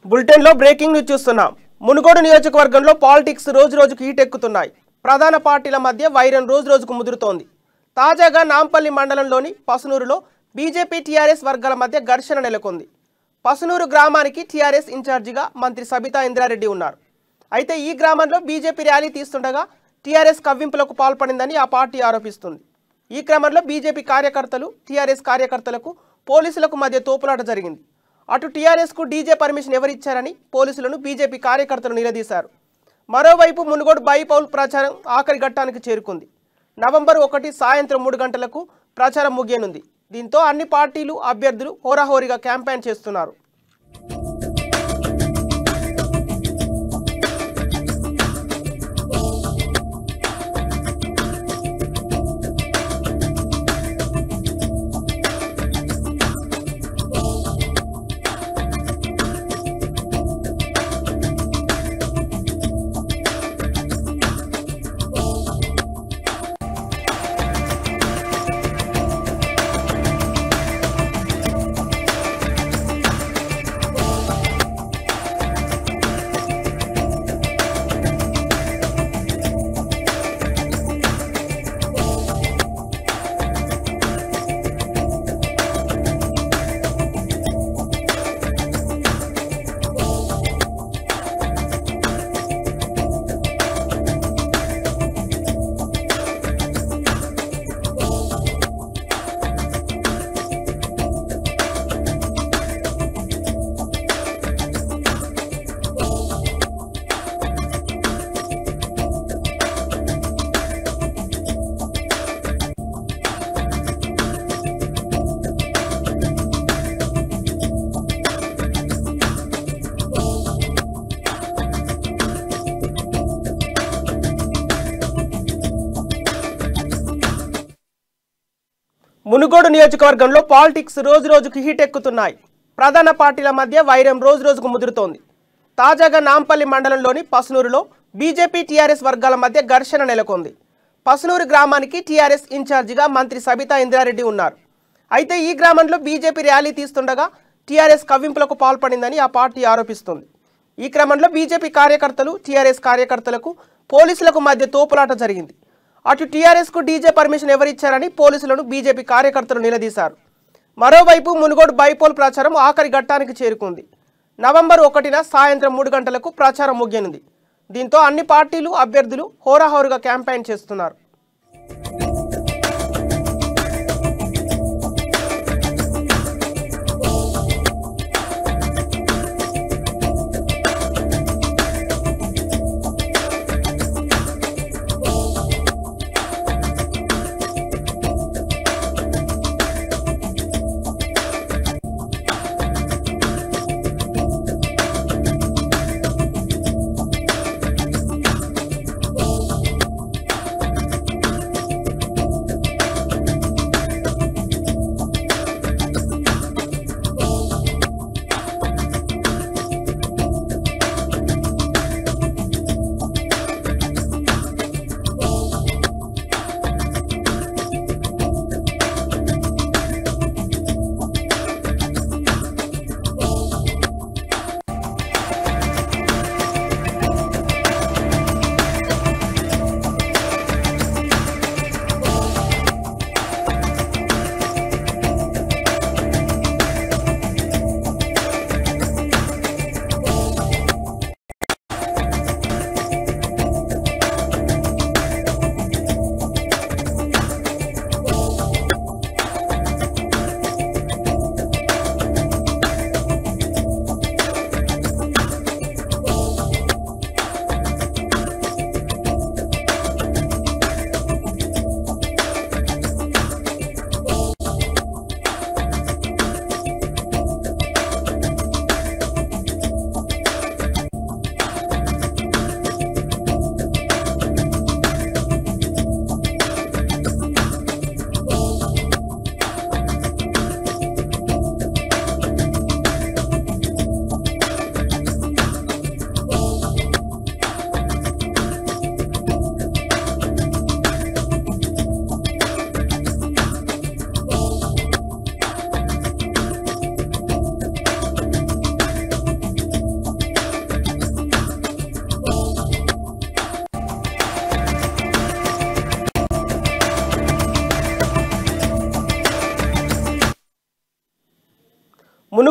బులెటిన్లో breaking news చూస్తున్నాం. మునుగోడు నియోజకవర్గంలో పాలిటిక్స్ రోజు రోజుకు హీట్ ఎక్కుతున్నాయి. ప్రధాన పార్టీల మధ్య వైరం రోజు రోజుకు ముదురుతోంది. తాజాగా నాంపల్లి మండలంలోని పసునూరులో బీజేపీ టీఆర్ఎస్ వర్గాల మధ్య ఘర్షణ నెలకొంది. పసునూరు గ్రామానికి టీఆర్ఎస్ ఇన్ఛార్జిగా మంత్రి సబితా ఇంద్రారెడ్డి ఉన్నారు. అయితే ఈ గ్రామంలో బీజేపీ ర్యాలీ తీస్తుండగా టీఆర్ఎస్ కవ్వింపులకు పాల్పడిందని ఆ పార్టీ ఆరోపిస్తుంది. ఈ క్రమంలో బీజేపీ కార్యకర్తలు టీఆర్ఎస్ కార్యకర్తలకు పోలీసులకు మధ్య తోపులాట జరిగింది. అటు టీఆర్ఎస్కు డీజే పర్మిషన్ ఎవరిచ్చారని పోలీసులను బీజేపీ కార్యకర్తలు నిలదీశారు. మరోవైపు మునుగోడు బైపౌల్ ప్రచారం ఆఖరి ఘట్టానికి చేరుకుంది. నవంబర్ 1 సాయంత్రం 3 గంటలకు ప్రచారం ముగియనుంది. దీంతో అన్ని పార్టీలు అభ్యర్థులు హోరాహోరీగా క్యాంపెయిన్ చేస్తున్నారు. మునుగోడు నియోజకవర్గంలో పాలిటిక్స్ రోజు రోజుకు హీట్ ఎక్కుతున్నాయి. ప్రధాన పార్టీల మధ్య వైరం రోజు రోజుకు ముదురుతోంది. తాజాగా నాంపల్లి మండలంలోని పసునూరులో బీజేపీ టీఆర్ఎస్ వర్గాల మధ్య ఘర్షణ నెలకొంది. పసునూరు గ్రామానికి టీఆర్ఎస్ ఇన్ఛార్జిగా మంత్రి సబితా ఇంద్రారెడ్డి ఉన్నారు. అయితే ఈ గ్రామంలో బీజేపీ ర్యాలీ తీస్తుండగా టీఆర్ఎస్ కవ్వింపులకు పాల్పడిందని ఆ పార్టీ ఆరోపిస్తుంది. ఈ క్రమంలో బీజేపీ కార్యకర్తలు టీఆర్ఎస్ కార్యకర్తలకు పోలీసులకు మధ్య తోపులాట జరిగింది. అటు టీఆర్ఎస్కు డీజే పర్మిషన్ ఎవరిచ్చారని పోలీసులను బీజేపీ కార్యకర్తలు నిలదీశారు. మరోవైపు మునుగోడు బైపోల్ ప్రచారం ఆఖరి ఘట్టానికి చేరుకుంది. నవంబర్ 1 సాయంత్రం 3 గంటలకు ప్రచారం ముగియనుంది. దీంతో అన్ని పార్టీలు అభ్యర్థులు హోరాహోరుగా క్యాంపెయిన్ చేస్తున్నారు.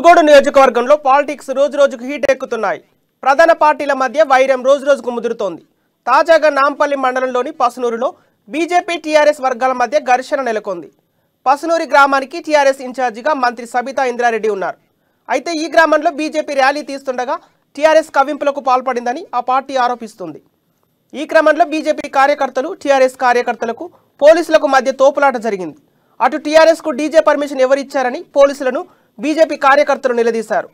మునుగోడు నియోజకవర్గంలో పాలిటిక్స్ రోజు రోజుకు హీట్ ఎక్కుతున్నాయి. ప్రధాన పార్టీల మధ్య వైరం రోజు రోజుకు ముదురుతోంది. తాజాగా నాంపల్లి మండలంలోని పసునూరులో బీజేపీ టీఆర్ఎస్ వర్గాల మధ్య ఘర్షణ నెలకొంది. పసునూరి గ్రామానికి టీఆర్ఎస్ ఇన్ఛార్జిగా మంత్రి సబితా ఇంద్రారెడ్డి ఉన్నారు. అయితే ఈ గ్రామంలో బీజేపీ ర్యాలీ తీస్తుండగా టీఆర్ఎస్ కవింపులకు పాల్పడిందని ఆ పార్టీ ఆరోపిస్తుంది. ఈ క్రమంలో బీజేపీ కార్యకర్తలు టీఆర్ఎస్ కార్యకర్తలకు పోలీసులకు మధ్య తోపులాట జరిగింది. అటు టీఆర్ఎస్కు డీజే పర్మిషన్ ఎవరిచ్చారని పోలీసులను బీజేపీ కార్యకర్తలు నిలదీశారు.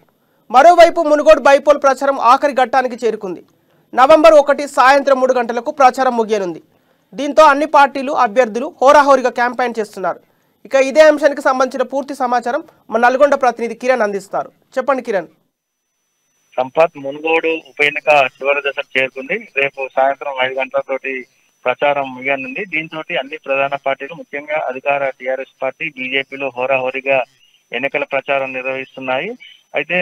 మరోవైపు మునుగోడు బైపోల్ ప్రచారం ఆఖరి ఘట్టానికి చేరుకుంది. నవంబర్ 1 సాయంత్రం 3 గంటలకు ప్రచారం ముగియనుంది. దీంతో అన్ని పార్టీలు అభ్యర్థులు హోరాహోరీగా క్యాంపెయిన్ చేస్తున్నారు. ఇక ఇదే అంశానికి సంబంధించిన పూర్తి సమాచారం మన నల్గొండ ప్రతినిధి కిరణ్ అందిస్తారు. చెప్పండి కిరణ్. సంపత్, మునుగోడు ఉప ఎన్నిక చివరి దశకు చేరుకుంది. రేపు సాయంత్రం 5 గంటలతోటి ప్రచారం ముగియనుంది. దీంతో అన్ని ప్రధాన పార్టీలు, ముఖ్యంగా అధికార టీఆర్ఎస్ పార్టీ, బీజేపీలు హోరాహోరీగా ఎన్నికల ప్రచారం నిర్వహిస్తున్నాయి. అయితే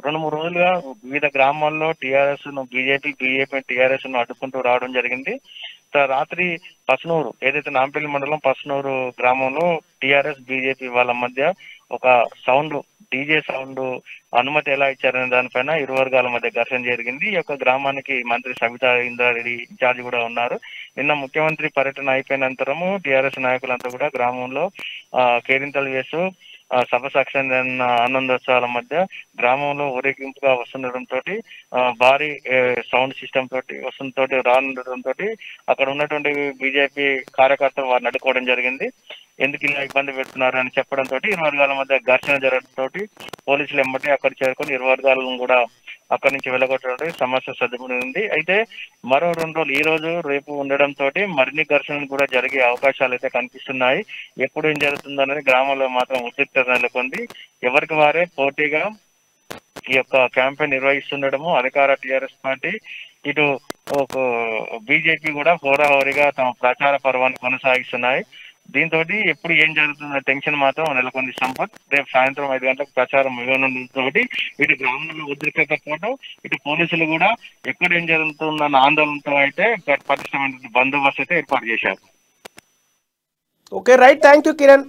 2-3 రోజులుగా వివిధ గ్రామాల్లో టీఆర్ఎస్ ను బీజేపీ టీఆర్ఎస్ ను అడ్డుకుంటూ రావడం జరిగింది. రాత్రి పసునూరు, ఏదైతే నాంపల్లి మండలం పసునూరు గ్రామంలో టీఆర్ఎస్ బీజేపీ వాళ్ళ మధ్య ఒక డీజే సౌండ్ అనుమతి ఎలా ఇచ్చారనే దానిపైన ఇరు వర్గాల మధ్య ఘర్షణ జరిగింది. ఈ యొక్క గ్రామానికి మంత్రి సబితా ఇంద్రారెడ్డి ఇన్ఛార్జ్ కూడా ఉన్నారు. నిన్న ముఖ్యమంత్రి పర్యటన అయిపోయిన అనంతరము టీఆర్ఎస్ నాయకులంతా కూడా గ్రామంలో కేరింతలు వేస్తూ సభ సాక్షి ఆనందోత్సవాల మధ్య గ్రామంలో ఊరేగింపుగా వస్తుండటంతో భారీ సౌండ్ సిస్టమ్ తోటి రానుండటంతో అక్కడ ఉన్నటువంటి బీజేపీ కార్యకర్తలు వారిని అడ్డుకోవడం జరిగింది. ఎందుకు ఇలా ఇబ్బంది పెడుతున్నారు అని చెప్పడంతో ఇరు వర్గాల మధ్య ఘర్షణ జరగడంతో పోలీసులు ఎమ్మటి అక్కడ చేరుకొని ఇరు వర్గాలను కూడా అక్కడి నుంచి వెళ్ళగొట్టడం సమస్య సద్దుమణింది. అయితే మరో 2 రోజులు, ఈ రోజు రేపు ఉండడంతో మరిన్ని ఘర్షణలు కూడా జరిగే అవకాశాలు అయితే కనిపిస్తున్నాయి. ఎప్పుడు ఏం జరుగుతుందనేది గ్రామంలో మాత్రం ఉద్రిక్తత నెలకొంది. ఎవరికి వారే పోటీగా ఈ యొక్క క్యాంపెయిన్ నిర్వహిస్తుండడము అధికార టీఆర్ఎస్ పార్టీ, ఇటు బీజేపీ కూడా హోరాహోరీగా తమ ప్రచార పర్వాన్ని కొనసాగిస్తున్నాయి. దీంతో ఎప్పుడు ఏం జరుగుతున్న టెన్షన్ మాత్రం నెలకొంది. సంపత్, రేపు సాయంత్రం 5 గంటలకు ప్రచారం ముగియనుండటంతో ఇటు గ్రామంలో ఉద్రిక్తత పోవడం, ఇటు పోలీసులు కూడా ఎక్కడ ఏం జరుగుతుందన్న ఆందోళనతో అయితే పటిష్టమైన బందోబస్తు అయితే ఏర్పాటు చేశారు. Okay, right, thank you Kiran.